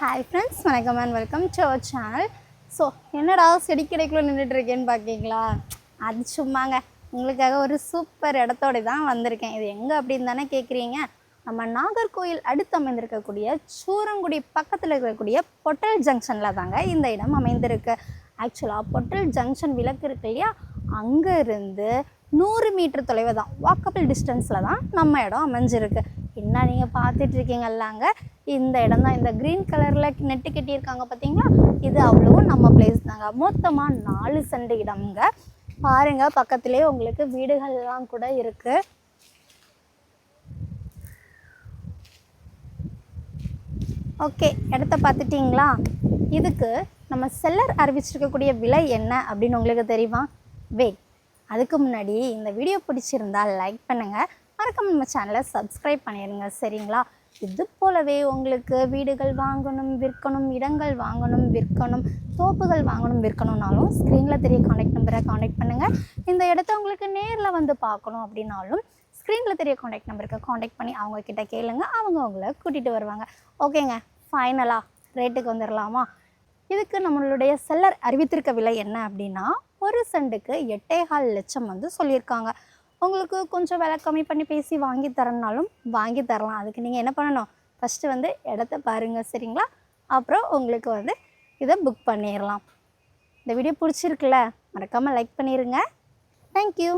Hi friends, வணக்கம் and welcome to our channel. So என்னடா செடி கடைக்குள்ளே நின்றுட்டுருக்கேன்னு பார்க்கிங்களா? அது சும்மாங்க, உங்களுக்காக ஒரு சூப்பர் இடத்தோடு தான் வந்திருக்கேன். இது எங்கே அப்படின்னு தானே கேட்குறீங்க? நம்ம நாகர்கோயில் அடுத்து அமைந்திருக்கக்கூடிய சூரங்குடி பக்கத்தில் இருக்கக்கூடிய பொட்டல் ஜங்ஷனில் தாங்க இந்த இடம் அமைந்திருக்கு. ஆக்சுவலாக பொட்டல் ஜங்ஷன் விளக்கு இருக்கு இல்லையா, அங்கே இருந்து 100 மீட்டர் தொலைவு தான், வாக்கபிள் டிஸ்டன்ஸில் தான் நம்ம இடம் அமைஞ்சிருக்கு. என்ன நீங்கள் பார்த்துட்ருக்கீங்கல்லாங்க, இந்த இடம் தான். இந்த க்ரீன் கலரில் நெட்டு கட்டியிருக்காங்க பார்த்தீங்களா, இது அவ்வளோவும் நம்ம பிளேஸ் தாங்க. மொத்தமாக 4 சென்ட் இடம்ங்க. பாருங்கள், பக்கத்துலேயே உங்களுக்கு வீடுகள்லாம் கூட இருக்குது. ஓகே, இடத்த பார்த்துட்டிங்களா? இதுக்கு நம்ம செல்லர் அறிவிச்சிருக்கக்கூடிய விலை என்ன அப்படின்னு உங்களுக்கு தெரியுமா? அதுக்கு முன்னாடி இந்த வீடியோ பிடிச்சிருந்தால் லைக் பண்ணுங்கள், மறக்காம நம்ம சேனலை சப்ஸ்கிரைப் பண்ணிடுங்க, சரிங்களா? இது போலவே உங்களுக்கு வீடுகள் வாங்கணும், விற்கணும், இடங்கள் வாங்கணும், விற்கணும், தோப்புகள் வாங்கணும், விற்கணும்னாலும் ஸ்க்ரீனில் தெரிய காண்டாக்ட் நம்பரை காண்டாக்ட் பண்ணுங்கள். இந்த இடத்த உங்களுக்கு நேரில் வந்து பார்க்கணும் அப்படின்னாலும் ஸ்க்ரீனில் தெரிய காண்டாக்ட் நம்பருக்கு காண்டாக்ட் பண்ணி அவங்கக்கிட்ட கேளுங்க, அவங்க உங்களை கூட்டிகிட்டு வருவாங்க. ஓகேங்க, ஃபைனலாக ரேட்டுக்கு வந்துடலாமா? இதுக்கு நம்மளுடைய செல்லர் அறிவித்திருக்க விலை என்ன அப்படின்னா, 1 சென்ட்டுக்கு 8.25 லட்சம் வந்து சொல்லியிருக்காங்க. உங்களுக்கு கொஞ்சம் விலை கம்மி பண்ணி பேசி வாங்கி தரனாலும் வாங்கி தரலாம். அதுக்கு நீங்கள் என்ன பண்ணணும், ஃபஸ்ட்டு வந்து இடத்த பாருங்கள், சரிங்களா? அப்புறம் உங்களுக்கு வந்து இதை புக் பண்ணிடலாம். இந்த வீடியோ பிடிச்சிருக்குல்ல, மறக்காமல் லைக் பண்ணிடுங்க. தேங்க்யூ.